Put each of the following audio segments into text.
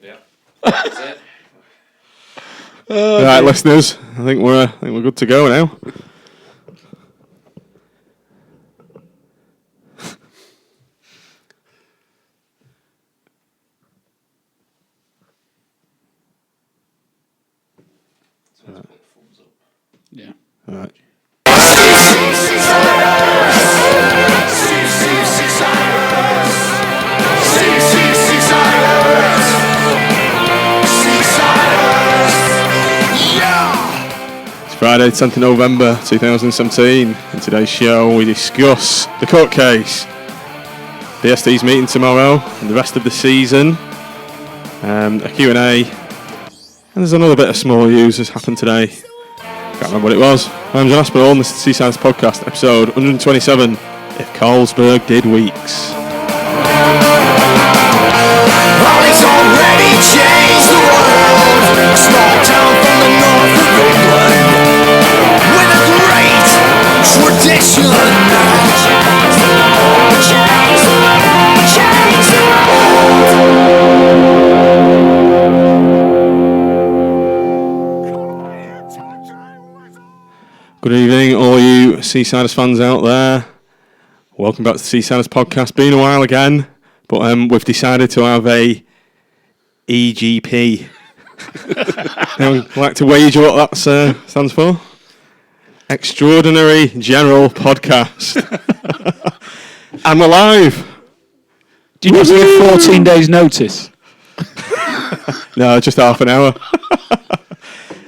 Yeah. That's it. Right, listeners. I think we're good to go now. Yeah. All right. It's Friday, 10th of November 2017. In today's show, we discuss the court case, BST's meeting tomorrow, and the rest of the season, a Q&A, and there's another bit of small news that's happened today. Can't remember what it was. I'm John Aspinall, and this is the Seasiders podcast, episode 127, If Carlsberg Did Weeks. Ollie's already changed the world. Small town from the north of England, with a great tradition. Change the Good evening, all you Seasiders fans out there. Welcome back to the Seasiders podcast. Been a while again, but we've decided to have a EGP. I'd like to wager what that stands for. Extraordinary General Podcast. I'm alive. Do you not give 14 days notice? No, just half an hour.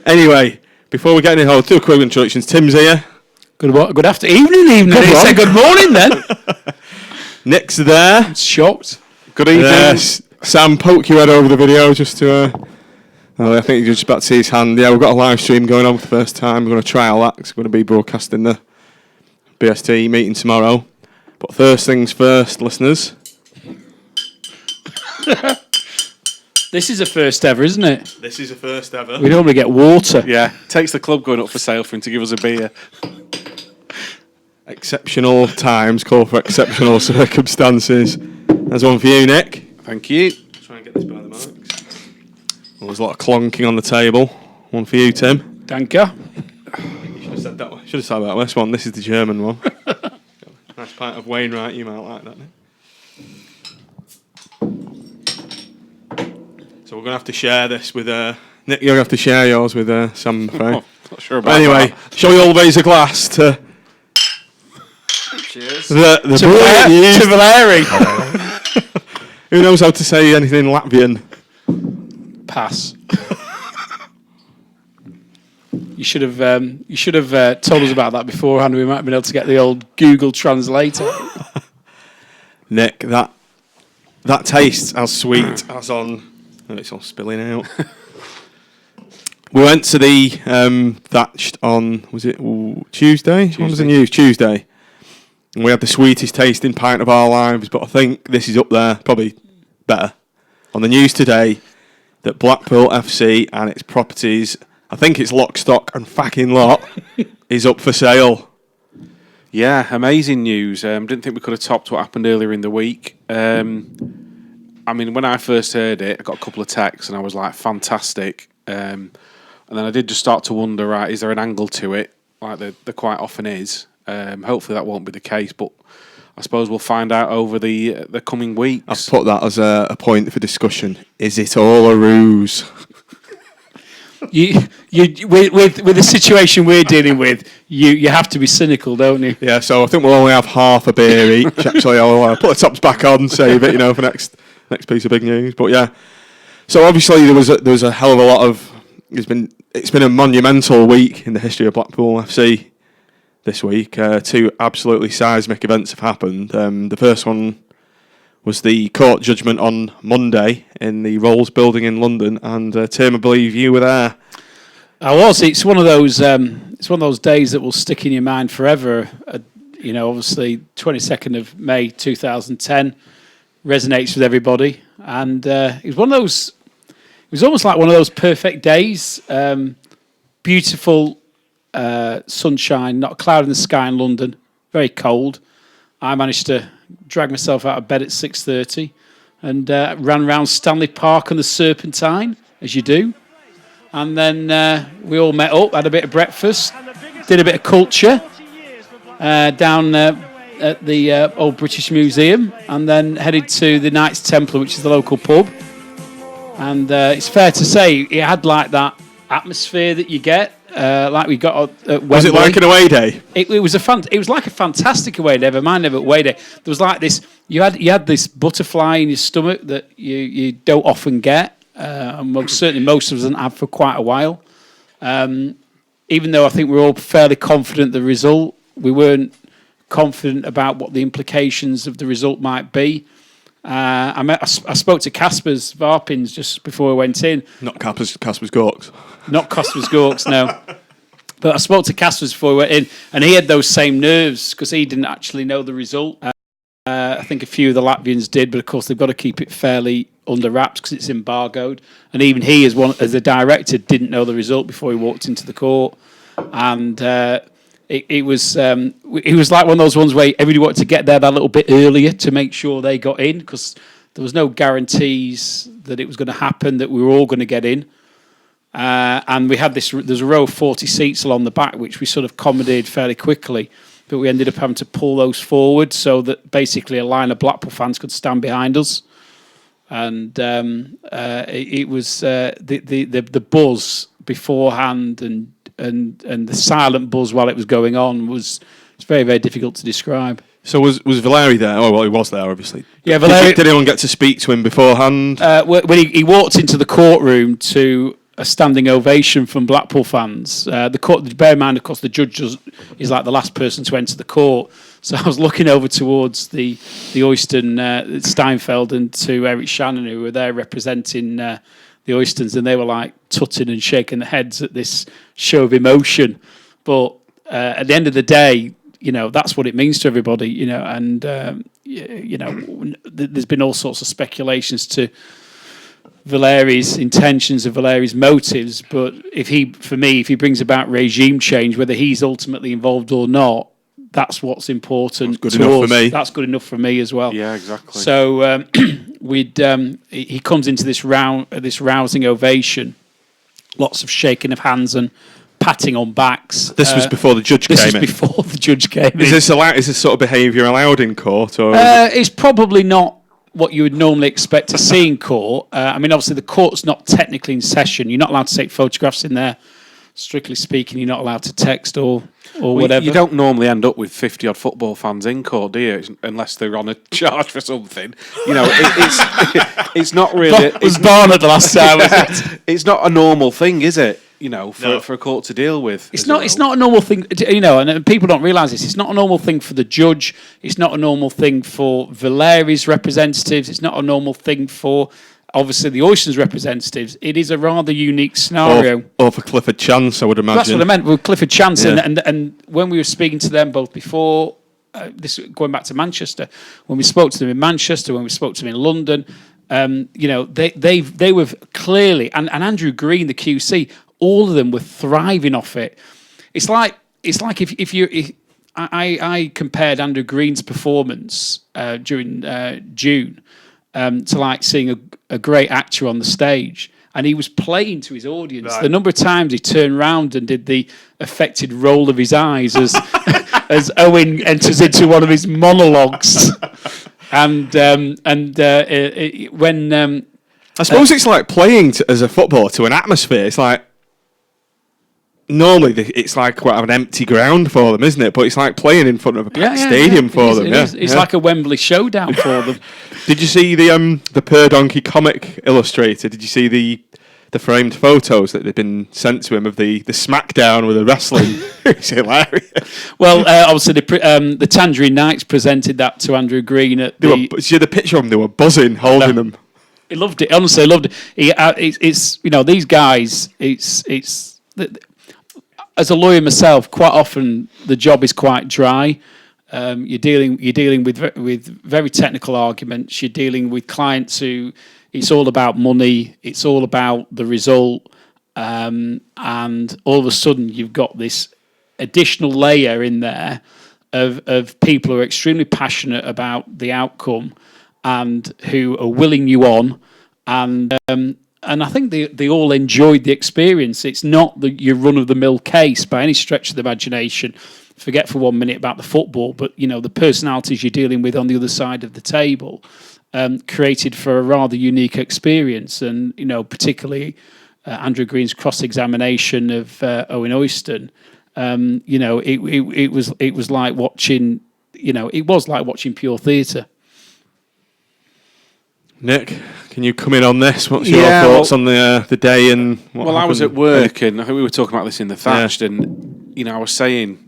Anyway, before we get into I'll do a quick introductions. Tim's here. Good evening. Good He one. said good morning then. Nick's there. Shocked. Good evening. Sam, poke your head over the video just to... I think you're just about to see his hand. Yeah, we've got a live stream going on for the first time. We're going to trial that because we're going to be broadcasting the BST meeting tomorrow. But first things first, listeners. This is a first ever, isn't it? This is a first ever. We normally get water. Yeah, takes the club going up for sale for him to give us a beer. Exceptional times call for exceptional circumstances. There's one for you, Nick. Thank you. Try and get this by the mics. Well, there's a lot of clonking on the table. One for you, Tim. Danke. You should have said that one. Should have said that this one. This is the German one. Nice pint of Wainwright. You might like that, Nick. So we're going to have to share this with... Nick, you're going to have to share yours with Sam, I'm afraid. Not sure about Anyway, that. shall we all raise a glass to... Cheers. The brilliant news. To Valeri. Who knows how to say anything in Latvian? Pass. You should have told us about that beforehand. We might have been able to get the old Google Translator. Nick, that tastes as sweet as on... Oh, it's all spilling out. We went to the Thatched on, was it Tuesday? When was the news? Tuesday. And we had the sweetest tasting pint of our lives, but I think this is up there, probably better. On the news today, that Blackpool FC and its properties, I think it's lock, stock and fucking lot, is up for sale. Yeah, amazing news. Didn't think we could have topped what happened earlier in the week. I mean, when I first heard it, I got a couple of texts and I was like, fantastic. And then I did just start to wonder, right, is there an angle to it? Like there quite often is. Hopefully that won't be the case, but I suppose we'll find out over the coming weeks. I've put that as a point for discussion. Is it all a ruse? You with the situation we're dealing with, you have to be cynical, don't you? Yeah, so I think we'll only have half a beer each. Actually, I'll put the tops back on, save it, for next piece of big news. But yeah, so obviously there was a hell of a lot of. It's been a monumental week in the history of Blackpool FC this week. Two absolutely seismic events have happened. The first one was the court judgment on Monday in the Rolls building in London, and Tim, I believe you were there. I was. It's one of those. It's one of those days that will stick in your mind forever. Obviously, 22nd of May 2010 resonates with everybody, and it was one of those. It was almost like one of those perfect days. Beautiful sunshine, not a cloud in the sky in London. Very cold. I managed to drag myself out of bed at 6:30, and ran around Stanley Park on the Serpentine, as you do. And then we all met up, had a bit of breakfast, did a bit of culture down at the Old British Museum, and then headed to the Knights Templar, which is the local pub. And it's fair to say it had like that atmosphere that you get, like we got at Wembley. Was it like an away day? It was like a fantastic away day. Never mind about away day. There was like this. You had this butterfly in your stomach that you don't often get. And certainly most of us haven't had for quite a while. Even though I think we're all fairly confident the result, we weren't confident about what the implications of the result might be. I spoke to Casper's Varpins just before I went in. Not Casper's Gorks. Not Casper's Gorks, no. But I spoke to Casper's before we went in, and he had those same nerves because he didn't actually know the result. I think a few of the Latvians did, but of course they've got to keep it fairly under wraps because it's embargoed. And even he, as a director, didn't know the result before he walked into the court. And it was like one of those ones where everybody wanted to get there that little bit earlier to make sure they got in because there was no guarantees that it was going to happen, that we were all going to get in. And we had there's a row of 40 seats along the back, which we sort of accommodated fairly quickly. But we ended up having to pull those forward so that basically a line of Blackpool fans could stand behind us. And it was the buzz beforehand and the silent buzz while it was going on was very, very difficult to describe. So was Valeri there? Oh, well, he was there, obviously. Yeah, Valeri. Did anyone get to speak to him beforehand? When he walked into the courtroom to a standing ovation from Blackpool fans. The court. Bear in mind, of course, the judge is like the last person to enter the court. So I was looking over towards the Oyston Steinfeld and to Eric Shannon, who were there representing the Oystons, and they were like tutting and shaking their heads at this show of emotion. But at the end of the day, that's what it means to everybody. And there's been all sorts of speculations to Valeri's intentions and Valeri's motives, but if he brings about regime change, whether he's ultimately involved or not, that's what's important. That's good enough for me. That's good enough for me as well. Yeah, exactly. So he comes into this rousing ovation, lots of shaking of hands and patting on backs. This was before the judge came in. This was before the judge came in. Is this sort of behaviour allowed in court, or? It's probably not what you would normally expect to see in court. Obviously the court's not technically in session. You're not allowed to take photographs in there. Strictly speaking, you're not allowed to text or whatever. You don't normally end up with 50-odd football fans in court, do you? Unless they're on a charge for something. It's not really... It was born at the last time, was it? It's not a normal thing, is it? For a court to deal with. It's not a normal thing, and people don't realise this. It's not a normal thing for the judge. It's not a normal thing for Valeri's representatives. It's not a normal thing for, obviously, the Oystons representatives. It is a rather unique scenario. Or for Clifford Chance, I would imagine. That's what I meant with Clifford Chance. Yeah. And when we were speaking to them both before, this going back to Manchester, when we spoke to them in Manchester, when we spoke to them in London, they were clearly, and Andrew Green, the QC, all of them were thriving off it. It's like if I compared Andrew Green's performance during June to like seeing a great actor on the stage, and he was playing to his audience. Right. The number of times he turned round and did the affected roll of his eyes as Owen enters into one of his monologues, when I suppose it's like playing as a footballer to an atmosphere. It's like. Normally, it's like quite an empty ground for them, isn't it? But it's like playing in front of a packed stadium for them. It's like a Wembley showdown for them. Did you see the Per Donkey comic illustrator? Did you see the framed photos that they've been sent to him of the SmackDown with the wrestling? It's hilarious. Well, obviously the Tangerine Knights presented that to Andrew Green at see the picture of them? They were buzzing, holding them. He loved it. Honestly, he loved it. It's these guys. It's as a lawyer myself, quite often the job is quite dry. You're dealing with very technical arguments. You're dealing with clients who it's all about money. It's all about the result, and all of a sudden you've got this additional layer in there of people who are extremely passionate about the outcome, and who are willing you on, and I think they all enjoyed the experience. It's not your run-of-the-mill case by any stretch of the imagination. Forget for 1 minute about the football, but the personalities you're dealing with on the other side of the table created for a rather unique experience, and particularly Andrew Green's cross-examination of Owen Oyston. It was like watching. It was like watching pure theatre. Nick, can you come in on this? What's your thoughts on the day and what happened? I was at work, and I think we were talking about this in the Thatched, and I was saying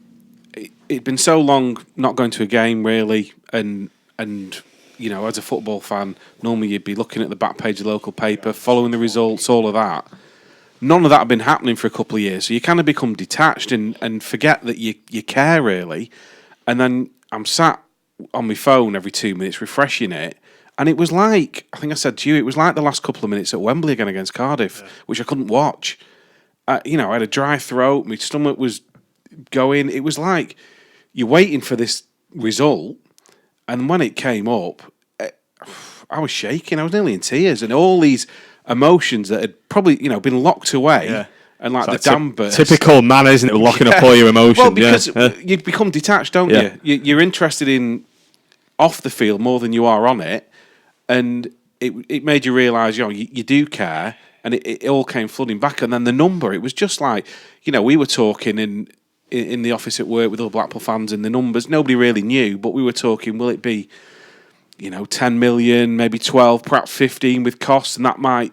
it'd been so long not going to a game really, and as a football fan, normally you'd be looking at the back page of the local paper, following the results, all of that. None of that had been happening for a couple of years, so you kind of become detached and forget that you care really. And then I'm sat on my phone every 2 minutes refreshing it, and it was like, I think I said to you, it was like the last couple of minutes at Wembley again against Cardiff, which I couldn't watch. I had a dry throat, my stomach was going. It was like you're waiting for this result, and when it came up, I was shaking. I was nearly in tears, and all these emotions that had probably been locked away, and like the dam burst. Typical man, isn't it? Locking up all your emotions. Well, because you become detached, don't you? You're interested in off the field more than you are on it, and it made you realise, you do care, and it all came flooding back. And then the number, it was just like, we were talking in the office at work with other Blackpool fans, and the numbers nobody really knew, but we were talking, will it be 10 million, maybe 12, perhaps 15 with costs, and that might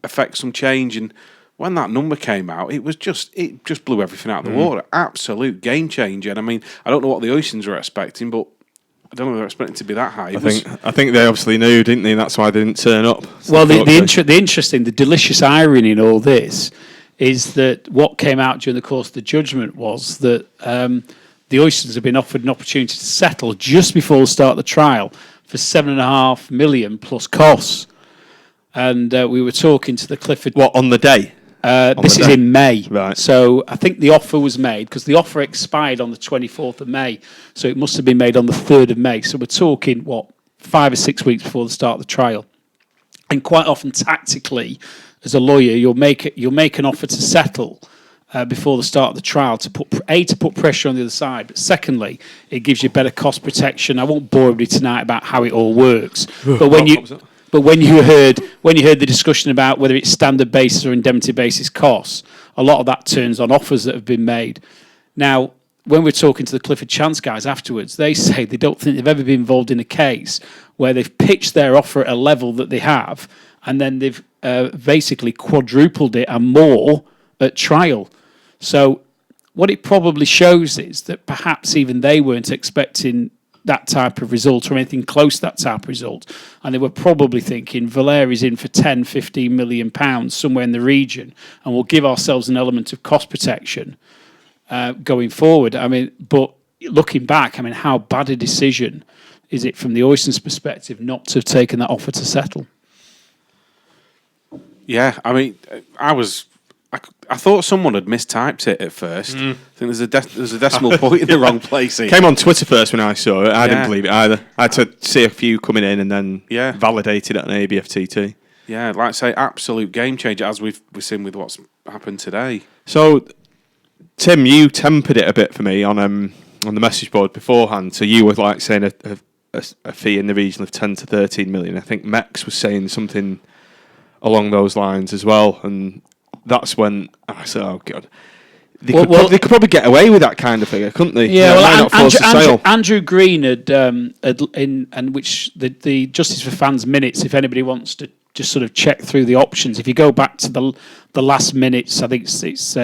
affect some change. And when that number came out, it just blew everything out of the water. Absolute game changer. And I mean, I don't know what the Oysons were expecting, but I don't know if they're expecting to be that high. I think they obviously knew, didn't they? That's why they didn't turn up. Well, the delicious irony in all this is that what came out during the course of the judgment was that the Oystons have been offered an opportunity to settle just before the start of the trial for $7.5 million plus costs. And we were talking to the Clifford. What, on the day? This is in May. Right. So I think the offer was made, because the offer expired on the 24th of May. So it must have been made on the 3rd of May. So we're talking, 5 or 6 weeks before the start of the trial. And quite often, tactically, as a lawyer, you'll make an offer to settle before the start of the trial to put pressure on the other side, but secondly, it gives you better cost protection. I won't bore everybody tonight about how it all works, but when you heard the discussion about whether it's standard basis or indemnity basis costs, a lot of that turns on offers that have been made. Now, when we're talking to the Clifford Chance guys afterwards, they say they don't think they've ever been involved in a case where they've pitched their offer at a level that they have, and then they've basically quadrupled it and more at trial. So what it probably shows is that perhaps even they weren't expecting that type of result or anything close to that type of result. And they were probably thinking, Valeri's in for 10, 15 million pounds somewhere in the region, and we'll give ourselves an element of cost protection going forward. I mean, but looking back, I mean, how bad a decision is it from the Oyston's perspective not to have taken that offer to settle? Yeah, I mean, I thought someone had mistyped it at first. I think there's a decimal point in the wrong place here. Came on Twitter first when I saw it. I didn't believe it either. I had to see a few coming in and then validated it on ABFTT. Yeah, like I say, absolute game changer, as we've seen with what's happened today. So, Tim, you tempered it a bit for me on the message board beforehand. So you were like saying a fee in the region of 10 to 13 million. I think Mex was saying something along those lines as well, and that's when I said, "Oh God, they could probably get away with that kind of figure, couldn't they?" Yeah, Andrew Green had which the Justice for Fans minutes. If anybody wants to just sort of check through the options, if you go back to the last minutes, I think it's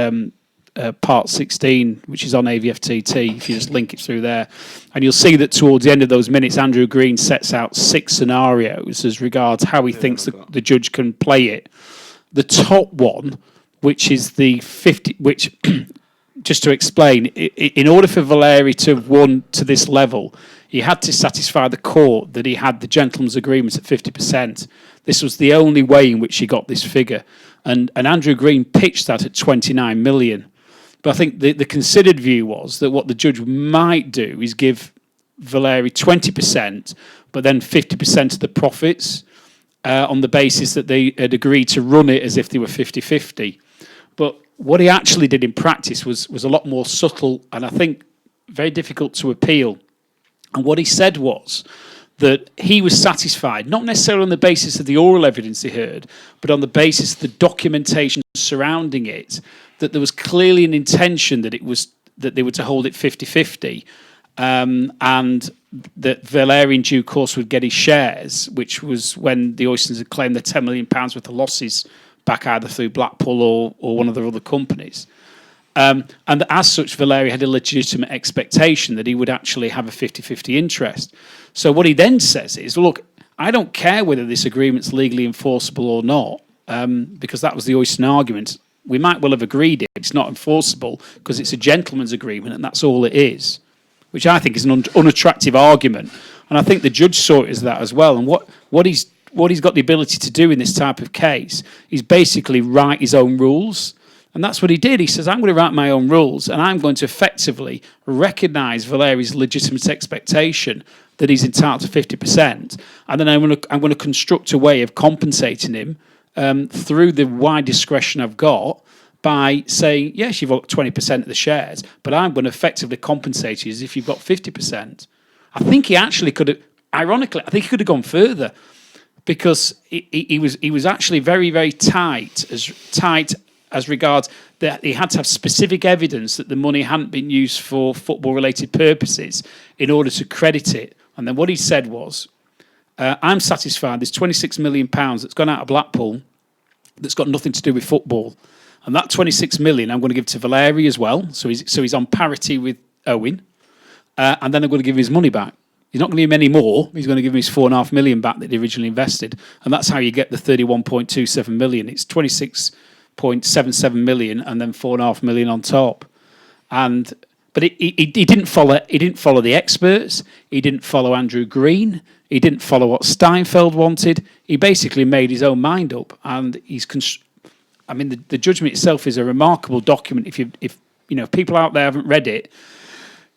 part 16, which is on AVFTT. If you just link it through there, and you'll see that towards the end of those minutes, Andrew Green sets out 6 scenarios as regards how he thinks the judge can play it. The top one, which is the 50, which, just to explain, in order for Valeri to have won to this level, he had to satisfy the court that he had the gentleman's agreement at 50%. This was the only way in which he got this figure. And Andrew Green pitched that at 29 million. But I think the considered view was that what the judge might do is give Valeri 20%, but then 50% of the profits on the basis that they had agreed to run it as if they were 50-50. But what he actually did in practice was a lot more subtle and I think very difficult to appeal. And what he said was that he was satisfied, not necessarily on the basis of the oral evidence he heard, but on the basis of the documentation surrounding it, that there was clearly an intention that they were to hold it 50-50, and that Valeri in due course would get his shares, which was when the Oysters had claimed the £10 million worth of losses back either through Blackpool or one of their other companies. And as such, Valeri had a legitimate expectation that he would actually have a 50-50 interest. So what he then says is, look, I don't care whether this agreement's legally enforceable or not, because that was the Oyston argument. We might well have agreed it. It's not enforceable because it's a gentleman's agreement and that's all it is, which I think is an unattractive argument. And I think the judge saw it as that as well. And what he's got the ability to do in this type of case is basically write his own rules. And that's what he did. He says, I'm going to write my own rules and I'm going to effectively recognise Valeri's legitimate expectation that he's entitled to 50%. And then I'm going to construct a way of compensating him through the wide discretion I've got by saying, yes, you've got 20% of the shares, but I'm going to effectively compensate you as if you've got 50%. I think he actually could have, ironically, I think he could have gone further because he was actually very, very tight as regards that he had to have specific evidence that the money hadn't been used for football-related purposes in order to credit it. And then what he said was, I'm satisfied there's £26 million that's gone out of Blackpool that's got nothing to do with football. And that 26 million I'm going to give to Valeri as well. So he's on parity with Owen. And then I'm going to give him his money back. He's not going to give him any more. He's going to give him his £4.5 million back that he originally invested. And that's how you get the 31.27 million. It's 26.77 million and then £4.5 million on top. But he didn't follow the experts. He didn't follow Andrew Green. He didn't follow what Steinfeld wanted. He basically made his own mind up. And the judgment itself is a remarkable document. If people out there haven't read it,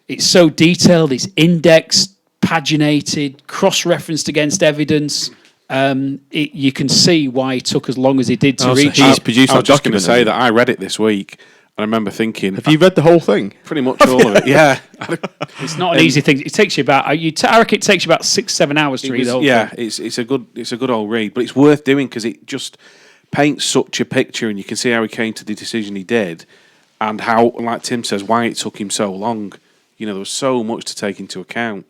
it's so detailed. It's indexed, paginated, cross-referenced against evidence. You can see why it took as long as it did to reach. He's produced I was that just going to document. say that I read it this week, and I remember thinking, Have you read the whole thing? pretty much all of it. Yeah, It's not an easy thing. It takes you about. I reckon it takes you about 6-7 hours to read the whole thing. it's a good old read, but it's worth doing because it just paints such a picture, and you can see how he came to the decision he did, and how, like Tim says, why it took him so long. There was so much to take into account.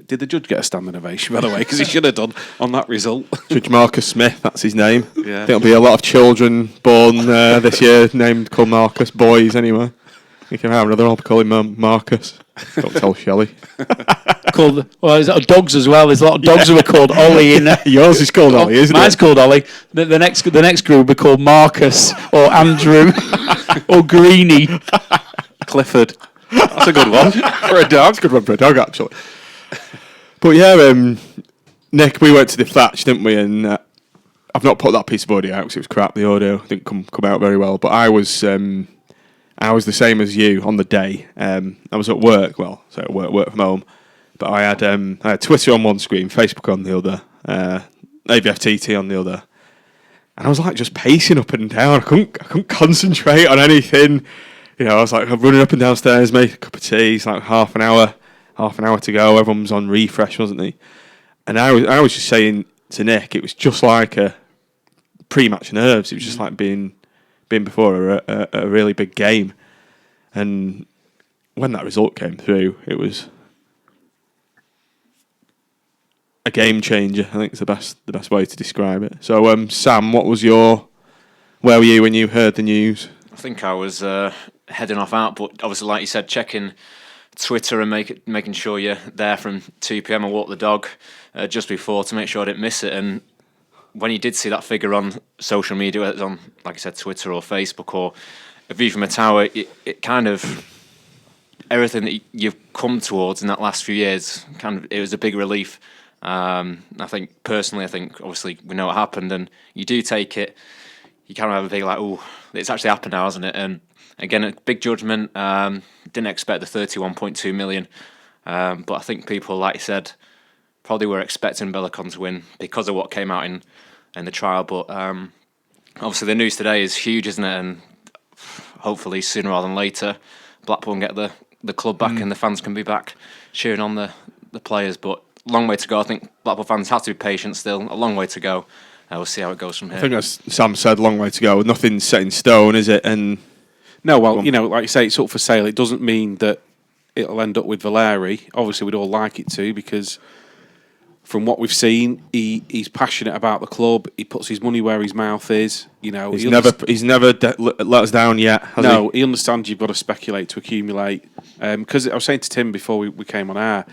Did the judge get a standing ovation, by the way? Because he should have done on that result. Judge Marcus Smith, that's his name. Yeah. I think there'll be a lot of children born this year called Marcus, boys anyway. You can have another, I'll call him Marcus. Don't tell Shelley. There's dogs as well. There's a lot of dogs who are called Ollie in there. Yours is called Ollie, isn't Mine's it? called Ollie. The next group will be called Marcus or Andrew or Greenie. Clifford. That's a good one for a dog. That's a good one for a dog, actually. But yeah, Nick, we went to the Thatch, didn't we? And I've not put that piece of audio out because it was crap. The audio didn't come out very well. But I was the same as you on the day. I was at work. Well, so at work from home. But I had Twitter on one screen, Facebook on the other, AVFTT on the other, and I was like just pacing up and down. I couldn't concentrate on anything. I was like running up and downstairs, make a cup of tea. It's like half an hour to go. Everyone was on refresh, wasn't he? And I was just saying to Nick, it was just like a pre-match nerves. It was just like being before a really big game. And when that result came through, it was a game changer. I think it's the best way to describe it. So, Sam, where were you when you heard the news? I think I was heading off out, but obviously, like you said, checking Twitter and making sure you're there from 2 p.m. I walked the dog just before to make sure I didn't miss it. And when you did see that figure on social media, whether it's on, like I said, Twitter or Facebook or A View from a Tower, it kind of, everything that you've come towards in that last few years, it was a big relief. I think obviously we know what happened, and you do take it, you kind of have a big like, oh, it's actually happened now, hasn't it? And again, a big judgment. Didn't expect the 31.2 million. But I think people, like you said, probably were expecting Bellicon to win because of what came out in the trial. But obviously the news today is huge, isn't it? And hopefully sooner rather than later, Blackpool can get the club back and the fans can be back cheering on the players. But long way to go. I think Blackpool fans have to be patient still. A long way to go. We'll see how it goes from here. I think as Sam said, long way to go. Nothing's set in stone, is it? And no, well, like you say, it's up for sale. It doesn't mean that it'll end up with Valeri. Obviously, we'd all like it to, because from what we've seen, he's passionate about the club. He puts his money where his mouth is. He's never let us down yet. Has he? He understands you've got to speculate to accumulate. Because I was saying to Tim before we came on air,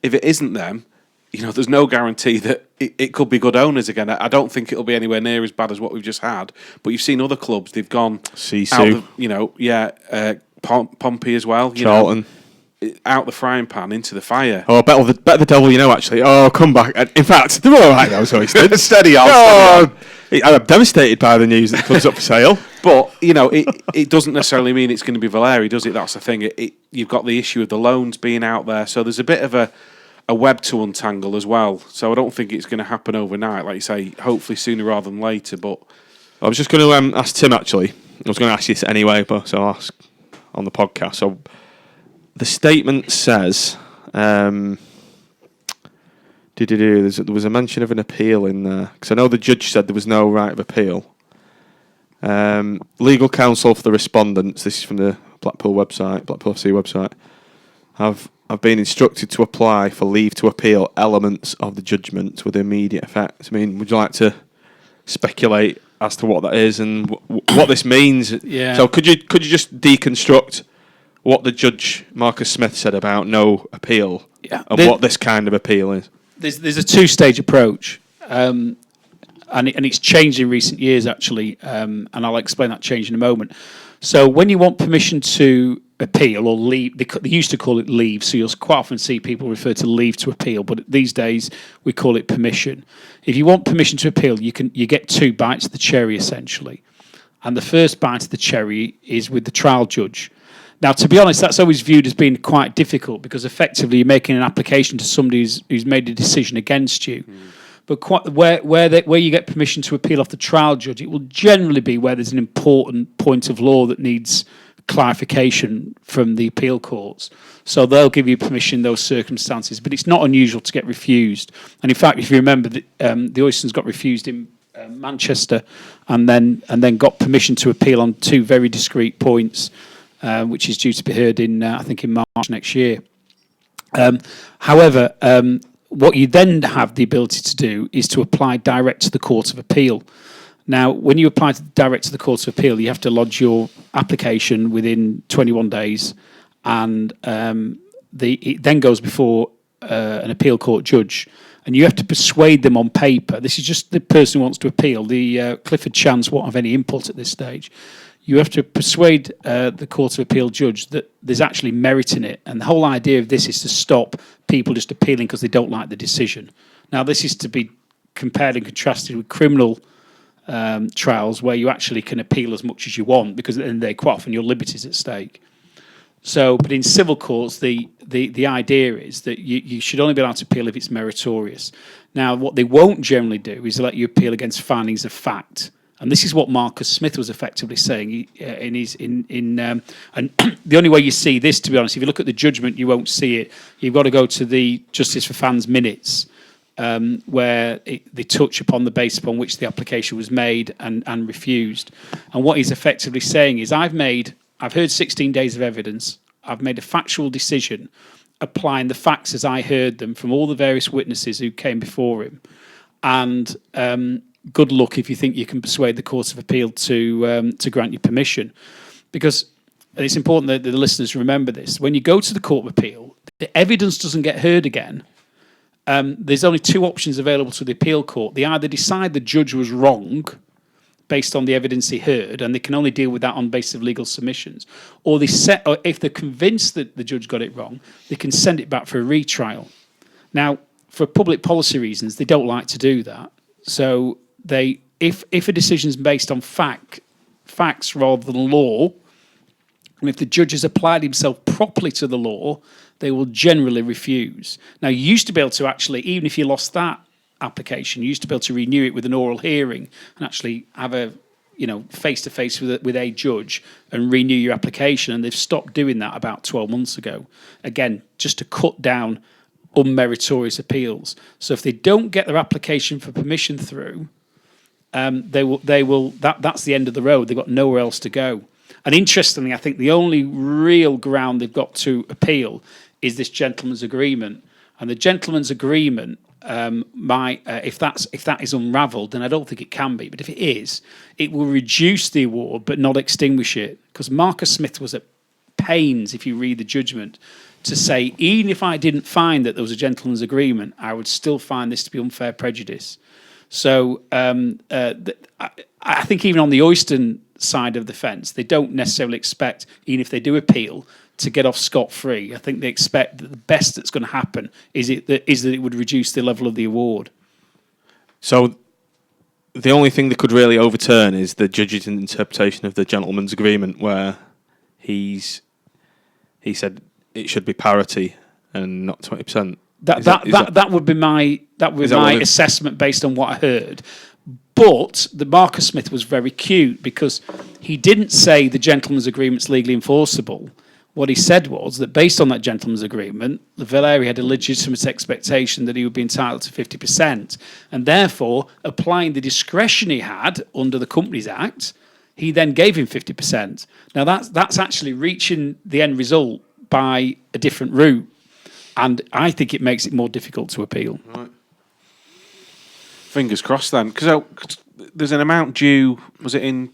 if it isn't them, there's no guarantee that it could be good owners again. I don't think it'll be anywhere near as bad as what we've just had. But you've seen other clubs; they've gone Sisu, Pompey as well. Charlton. Out the frying pan into the fire. Oh, better the devil, actually. Oh, come back. In fact, they're all right now, so steady on. I'm devastated by the news that the club's up for sale. But, it doesn't necessarily mean it's going to be Valeri, does it? That's the thing. You've got the issue of the loans being out there. So there's a bit of a web to untangle as well. So I don't think it's going to happen overnight. Like you say, hopefully sooner rather than later. But I was just going to ask Tim, actually. I was going to ask you this anyway, so I'll ask on the podcast. So the statement says, there was a mention of an appeal in there, because I know the judge said there was no right of appeal. Legal counsel for the respondents, this is from the Blackpool FC website, have been instructed to apply for leave to appeal elements of the judgment with immediate effect. I mean, would you like to speculate as to what that is and what this means? Yeah. So could you just deconstruct what the judge Marcus Smith said about no appeal, and what this kind of appeal is? There's a two-stage approach, and it's changed in recent years actually, and I'll explain that change in a moment. So when you want permission to appeal or leave, they used to call it leave, so you'll quite often see people refer to leave to appeal, but these days we call it permission. If you want permission to appeal, you get two bites of the cherry essentially, and the first bite of the cherry is with the trial judge. Now, to be honest, that's always viewed as being quite difficult, because effectively you're making an application to somebody who's made a decision against you. But where you get permission to appeal off the trial judge, it will generally be where there's an important point of law that needs clarification from the appeal courts. So they'll give you permission in those circumstances, but it's not unusual to get refused. And in fact, if you remember, the Oystons got refused in Manchester, and then got permission to appeal on two very discrete points, which is due to be heard in March next year. However, what you then have the ability to do is to apply direct to the Court of Appeal. Now, when you apply direct to the Court of Appeal, you have to lodge your application within 21 days, and it then goes before an appeal court judge, and you have to persuade them on paper. This is just the person who wants to appeal. The Clifford Chance won't have any input at this stage. You have to persuade the Court of Appeal judge that there's actually merit in it. And the whole idea of this is to stop people just appealing because they don't like the decision. Now, this is to be compared and contrasted with criminal trials, where you actually can appeal as much as you want, because at the end of the day, quite often your liberty is at stake. So, but in civil courts, the idea is that you should only be allowed to appeal if it's meritorious. Now, what they won't generally do is let you appeal against findings of fact. And this is what Marcus Smith was effectively saying and the only way you see this, to be honest, if you look at the judgment, you won't see it. You've got to go to the Justice for Fans minutes, where they touch upon the basis upon which the application was made and refused. And what he's effectively saying is, I've heard 16 days of evidence. I've made a factual decision applying the facts as I heard them from all the various witnesses who came before him. And good luck if you think you can persuade the Court of Appeal to grant you permission. Because, and it's important that the listeners remember this, when you go to the Court of Appeal, the evidence doesn't get heard again. There's only two options available to the appeal court. They either decide the judge was wrong based on the evidence he heard, and they can only deal with that on basis of legal submissions, or if they're convinced that the judge got it wrong, they can send it back for a retrial. Now, for public policy reasons, they don't like to do that. So if a decision is based on facts rather than law, And if the judge has applied himself properly to the law, they will generally refuse. Now, you used to be able to actually, even if you lost that application, you used to be able to renew it with an oral hearing and actually have a face-to-face with a judge and renew your application. And they've stopped doing that about 12 months ago. Again, just to cut down unmeritorious appeals. So if they don't get their application for permission through, they will. That's the end of the road. They've got nowhere else to go. And interestingly, I think the only real ground they've got to appeal is this gentleman's agreement. And the gentleman's agreement if that is unravelled, then I don't think it can be. But if it is, it will reduce the award but not extinguish it. Because Marcus Smith was at pains, if you read the judgment, to say, even if I didn't find that there was a gentleman's agreement, I would still find this to be unfair prejudice. So I think even on the Oyston side of the fence, they don't necessarily expect, even if they do appeal, to get off scot-free. I think they expect that the best that's going to happen is that it would reduce the level of the award. So the only thing they could really overturn is the judge's interpretation of the gentleman's agreement, where he said it should be parity and not 20%. That would be my assessment based on what I heard. But the Marcus Smith was very cute because he didn't say the gentleman's agreement's legally enforceable. What he said was that based on that gentleman's agreement, Valeri had a legitimate expectation that he would be entitled to 50%, and therefore, applying the discretion he had under the Companies Act, he then gave him 50%. Now that's actually reaching the end result by a different route, and I think it makes it more difficult to appeal. Right. Fingers crossed then, because there's an amount due. Was it in?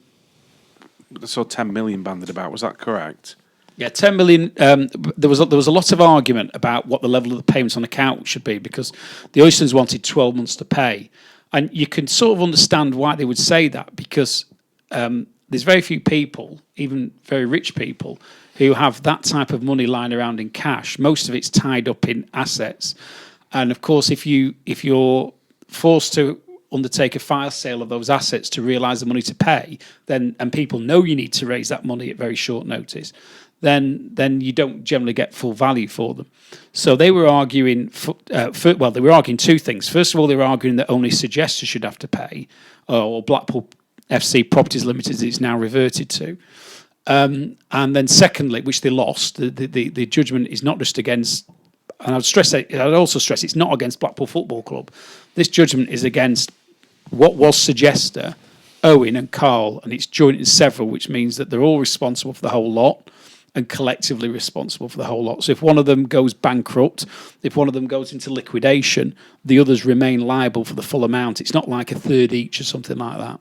I saw 10 million banded about. Was that correct? Yeah, 10 million. There was a lot of argument about what the level of the payments on account should be because the Oystons wanted 12 months to pay, and you can sort of understand why they would say that because there's very few people, even very rich people, who have that type of money lying around in cash. Most of it's tied up in assets, and of course, if you're forced to undertake a fire sale of those assets to realise the money to pay, and people know you need to raise that money at very short notice, then you don't generally get full value for them. So they were arguing, they were arguing two things. First of all, they were arguing that only suggesters should have to pay, or Blackpool FC Properties Limited as it's now reverted to. And then secondly, which they lost, the judgment is not just against, and I'd also stress it's not against Blackpool Football Club. This judgment is against what was suggester, Owen and Carl, and it's joint and several, which means that they're all responsible for the whole lot and collectively responsible for the whole lot. So if one of them goes bankrupt, if one of them goes into liquidation, the others remain liable for the full amount. It's not like a third each or something like that.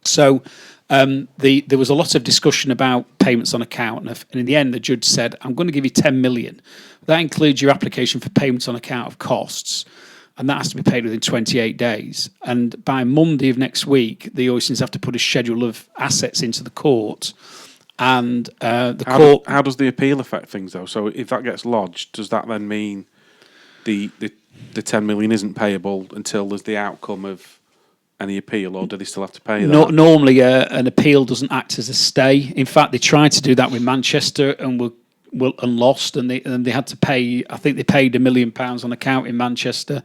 So there was a lot of discussion about payments on account, and in the end the judge said, I'm going to give you 10 million. That includes your application for payments on account of costs, and that has to be paid within 28 days. And by Monday of next week, the Oystons have to put a schedule of assets into the court. And court. How does the appeal affect things though? So if that gets lodged, does that then mean the 10 million isn't payable until there's the outcome of any appeal, or do they still have to pay that? Normally, an appeal doesn't act as a stay. In fact, they tried to do that with Manchester and lost, and they had to pay. I think they paid £1 million on account in Manchester,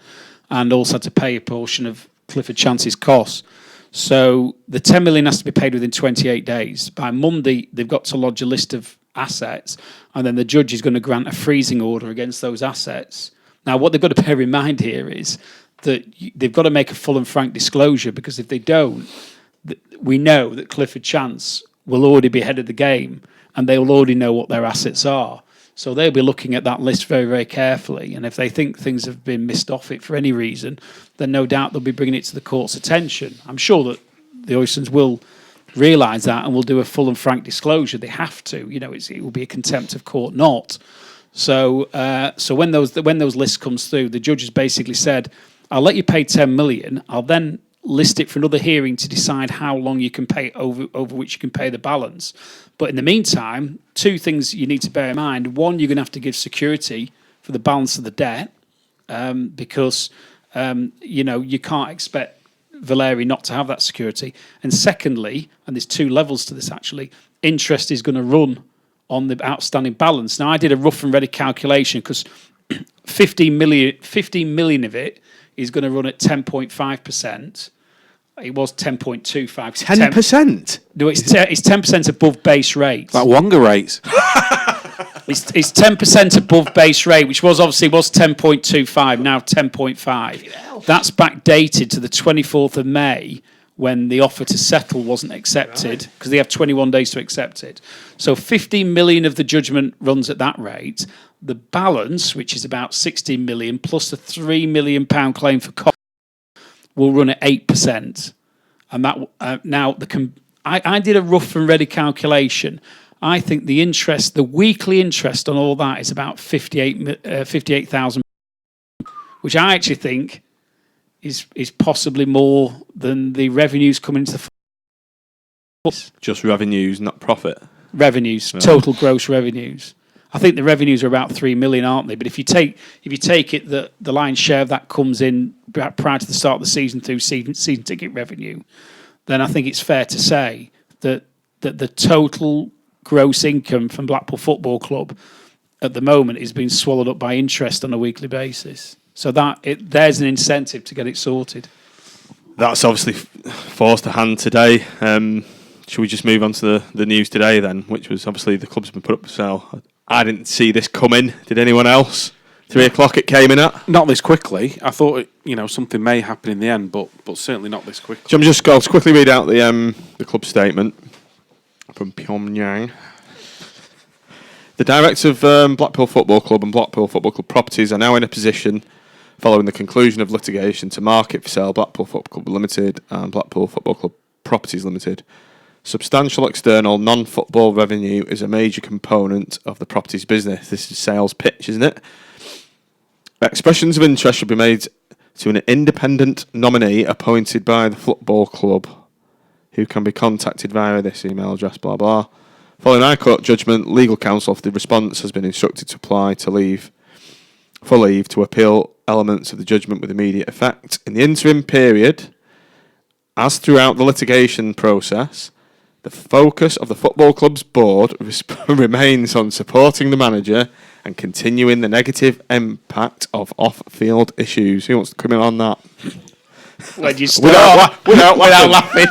and also had to pay a portion of Clifford Chance's costs. So the 10 million has to be paid within 28 days. By Monday, they've got to lodge a list of assets, and then the judge is going to grant a freezing order against those assets. Now, what they've got to bear in mind here is that they've got to make a full and frank disclosure, because if they don't, we know that Clifford Chance will already be ahead of the game, and they will already know what their assets are. So they'll be looking at that list very, very carefully. And if they think things have been missed off it for any reason, then no doubt they'll be bringing it to the court's attention. I'm sure that the Oystons will realise that and will do a full and frank disclosure. They have to. It will be a contempt of court not. So when those lists comes through, the judge has basically said, I'll let you pay 10 million. I'll then list it for another hearing to decide how long you can pay over which you can pay the balance. But in the meantime, two things you need to bear in mind. One, you're going to have to give security for the balance of the debt, because you can't expect Valeri not to have that security. And secondly, and there's two levels to this actually, interest is going to run on the outstanding balance. Now, I did a rough and ready calculation because 15 million of it is going to run at 10.5%. It was 10.25. 10%? No, it's 10% above base rate. Like Wonga rates. It's 10% above base rate, which was 10.25, now 10.5. That's backdated to the 24th of May when the offer to settle wasn't accepted, because they have 21 days to accept it. So 15 million of the judgment runs at that rate. The balance, which is about 16 million, plus the £3 million claim for cost, will run at 8%. And that I did a rough and ready calculation. I think the interest, the weekly interest on all that is about 58,000, which I actually think is possibly more than the revenues coming into the. Just revenues, not profit. Revenues, total gross revenues. I think the revenues are about 3 million, aren't they? But if you take it that the lion's share of that comes in prior to the start of the season through season ticket revenue, then I think it's fair to say that the total gross income from Blackpool Football Club at the moment is being swallowed up by interest on a weekly basis. So there's an incentive to get it sorted. That's obviously forced a hand today. Should we just move on to the news today then, which was obviously the club's been put up for sale. I didn't see this coming. Did anyone else? 3 o'clock it came in at? Not this quickly. I thought something may happen in the end, but certainly not this quickly. So I'll just quickly read out the club statement from Pyongyang. The directors of Blackpool Football Club and Blackpool Football Club Properties are now in a position, following the conclusion of litigation, to market for sale Blackpool Football Club Limited and Blackpool Football Club Properties Limited. Substantial external non-football revenue is a major component of the properties business. This is sales pitch, isn't it? Expressions of interest should be made to an independent nominee appointed by the football club, who can be contacted via this email address, blah, blah. Following High Court judgment, legal counsel for the response has been instructed to apply for leave to appeal elements of the judgment with immediate effect. In the interim period, as throughout the litigation process, the focus of the football club's board remains on supporting the manager and continuing the negative impact of off-field issues. Who wants to come in on that? Where'd you start? Without laughing.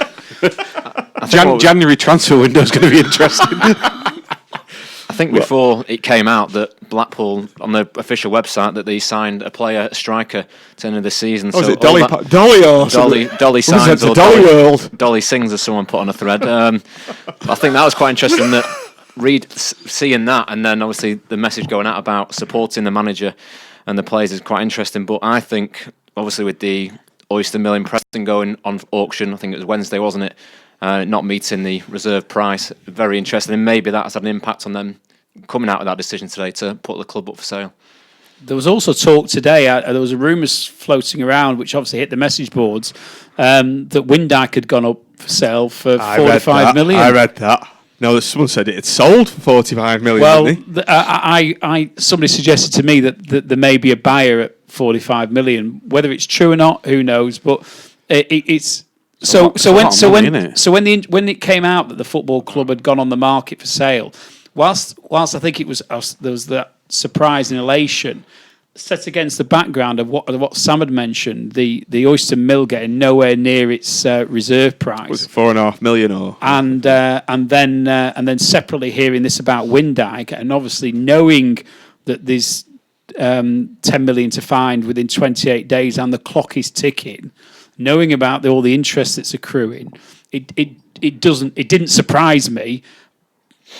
January transfer window is going to be interesting. I think before it came out that Blackpool, on the official website, that they signed a player, a striker, to end of the season. Was so it Dolly or something? Dolly signs or Dolly World? Dolly sings, as someone put on a thread. I think that was quite interesting, that seeing that, and then obviously the message going out about supporting the manager and the players is quite interesting. But I think, obviously, with the Oyster Mill in Preston going on auction, I think it was Wednesday, wasn't it? Not meeting the reserve price, very interesting. And maybe that has had an impact on them coming out with that decision today to put the club up for sale. There was also talk today, there was rumours floating around, which obviously hit the message boards, that Windike had gone up for sale for 45 million. I read that. No, someone said it had sold for 45 million. Well, somebody suggested to me that there may be a buyer at 45 million. Whether it's true or not, who knows? But it's so when it came out that the football club had gone on the market for sale, whilst I think there was that surprise and elation, set against the background of what Sam had mentioned, the Oyster Mill getting nowhere near its reserve price. Was it 4.5 million or? And then separately hearing this about Windike, and obviously knowing that there's 10 million to find within 28 days and the clock is ticking, knowing about all the interest that's accruing, it didn't surprise me,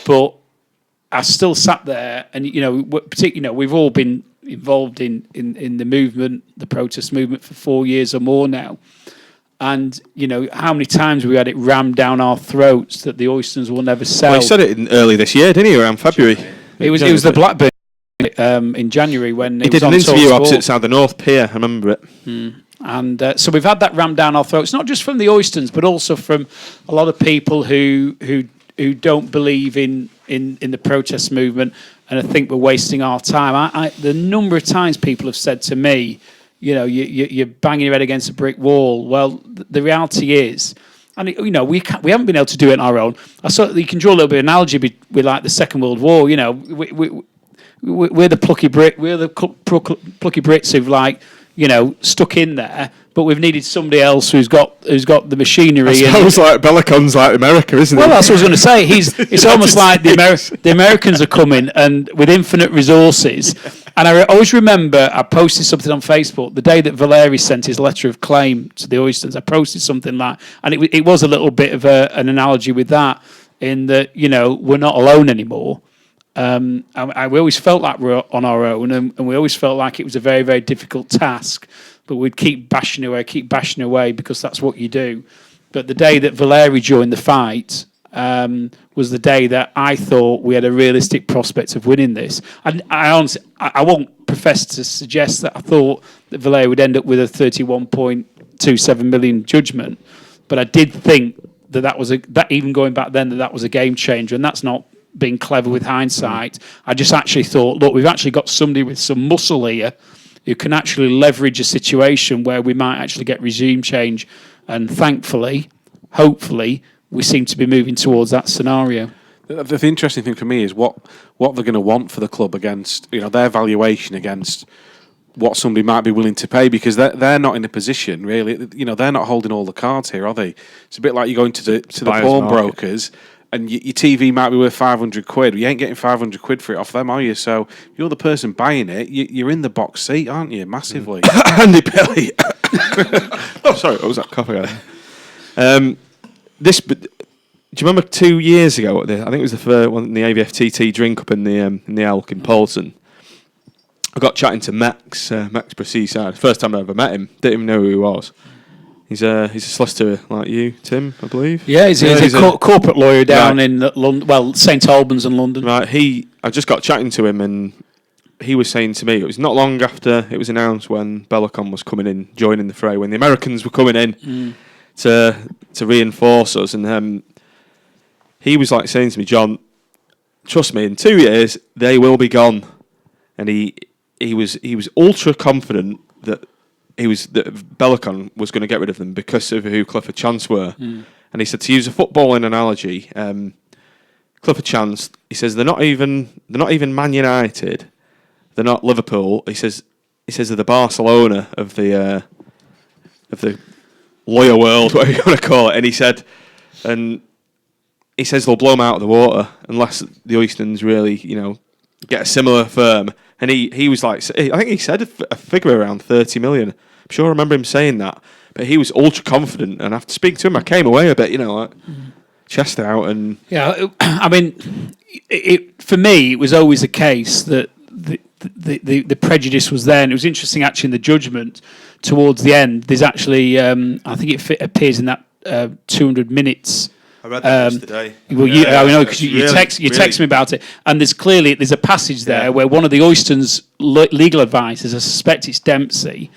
but I still sat there, and we've all been involved in the movement, the protest movement, for 4 years or more now. And, how many times we had it rammed down our throats that the Oysters will never sell. Well, he said it early this year, didn't he, around February? It was the Blackburn in January when he did an interview opposite South the North Pier, I remember it. And so we've had that rammed down our throats, not just from the Oysters, but also from a lot of people who don't believe in the protest movement, and I think we're wasting our time. The number of times people have said to me, you're banging your head against a brick wall. Well, the reality is, And we haven't been able to do it on our own. I saw you can draw a little bit of analogy with like the Second World War. We're the plucky plucky Brits who've stuck in there, but we've needed somebody else who's got the machinery. Sounds like Bellicon's like America, isn't it? Well, that's what I was going to say. It's almost like the Americans are coming and with infinite resources. And I always remember I posted something on Facebook the day that Valeri sent his letter of claim to the Oystons. I posted something like, and it was a little bit of an analogy with that, in that we're not alone anymore. We always felt like we're on our own, and we always felt like it was a very, very difficult task. But we'd keep bashing away because that's what you do. But the day that Valeri joined the fight was the day that I thought we had a realistic prospect of winning this. And I honestly, I won't profess to suggest that I thought that Valeri would end up with a 31.27 million judgment, but I did think that was that even going back then that was a game changer, and that's not being clever with hindsight. I just actually thought, look, we've actually got somebody with some muscle here who can actually leverage a situation where we might actually get regime change. And thankfully, hopefully, we seem to be moving towards that scenario. The interesting thing for me is what they're going to want for the club against their valuation against what somebody might be willing to pay, because they're not in a position really. They're not holding all the cards here, are they? It's a bit like you're going to the pawnbrokers. And your TV might be worth 500 quid. You ain't getting 500 quid for it off them, are you? So you're the person buying it. You're in the box seat, aren't you? Massively. Andy Pelly. Oh, sorry. What was that cough again? Do you remember 2 years ago? I think it was the first one, the AVFTT drink up in the Elk in Paulson. I got chatting to Max Seasiders. First time I ever met him. Didn't even know who he was. He's a solicitor like you, Tim, I believe. Yeah, he's a corporate lawyer down in London. Well, St Albans in London. Right. I just got chatting to him, and he was saying to me, it was not long after it was announced when Bellicon was coming in, joining the fray, when the Americans were coming in to reinforce us, and he was like saying to me, John, trust me, in 2 years they will be gone, and he was ultra confident that Bellicon was going to get rid of them because of who Clifford Chance were. And he said, to use a footballing analogy, Clifford Chance, he says they're not even Man United, they're not Liverpool. He says they're the Barcelona of the lawyer world, whatever you want to call it. And he says they'll blow them out of the water unless the Oystons really get a similar firm. And he was like, I think he said a figure around 30 million. I'm sure I remember him saying that. But he was ultra confident. And after speaking to him, I came away a bit, chest out. And yeah, I mean, for me, it was always a case that the prejudice was there. And it was interesting, actually, in the judgment towards the end. There's actually, I think it appears in that 200 minutes. I read that yesterday. Well, I know because you text me about it, and there's a passage there where one of the Oystons' legal advisors, I suspect it's Dempsey,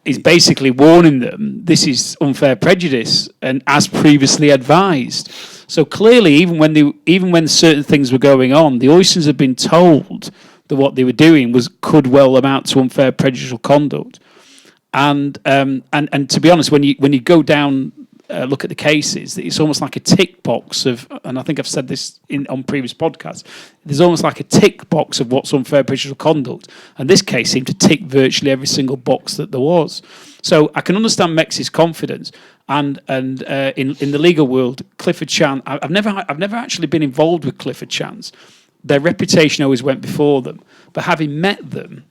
is basically warning them this is unfair prejudice, and as previously advised. So clearly, even when certain things were going on, the Oystons had been told that what they were doing could well amount to unfair prejudicial conduct, and to be honest, when you go down. Look at the cases, it's almost like a tick box of, and I think I've said this on previous podcasts, there's almost like a tick box of what's unfair prejudicial conduct, and this case seemed to tick virtually every single box that there was. So I can understand Mex's confidence, and in the legal world, Clifford Chance, I've never actually been involved with Clifford Chance. Their reputation always went before them, but having met them,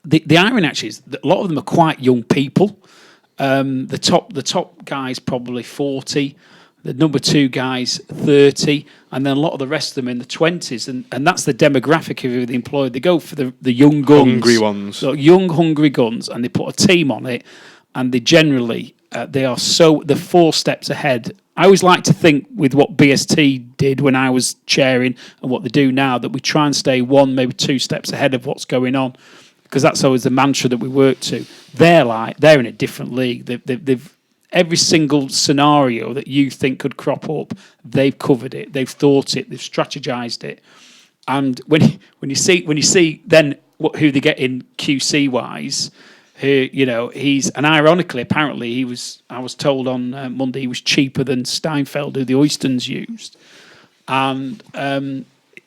the irony actually is that a lot of them are quite young people. The top guy's probably 40, the number two guy's 30, and then a lot of the rest of them in the 20s, and that's the demographic of who they employ. They go for the young guns, hungry ones, so young hungry guns, and they put a team on it, and they generally they're 4 steps ahead. I always like to think with what BST did when I was chairing and what they do now, that we try and stay 1, maybe 2 steps ahead of what's going on. Because that's always the mantra that we work to. They're in a different league. They've every single scenario that you think could crop up, they've covered it. They've thought it. They've strategized it. And when you see then who they get in QC wise, who, he's, and ironically, apparently I was told on Monday he was cheaper than Steinfeld, who the Oystons used. And,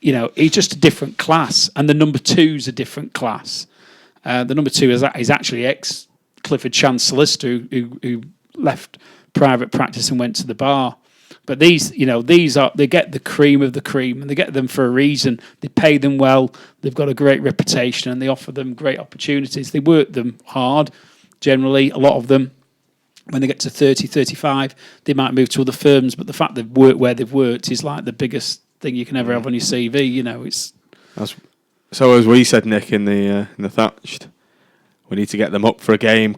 he's just a different class. And the number two's a different class. The number two is actually ex-Clifford Chance solicitor who left private practice and went to the bar. But these they get the cream of the cream, and they get them for a reason. They pay them well. They've got a great reputation, and they offer them great opportunities. They work them hard. Generally, a lot of them, when they get to 30, 35, they might move to other firms. But the fact they've worked where they've worked is like the biggest thing you can ever have on your CV. It's. So as we said, Nick, in the Thatched, we need to get them up for a game.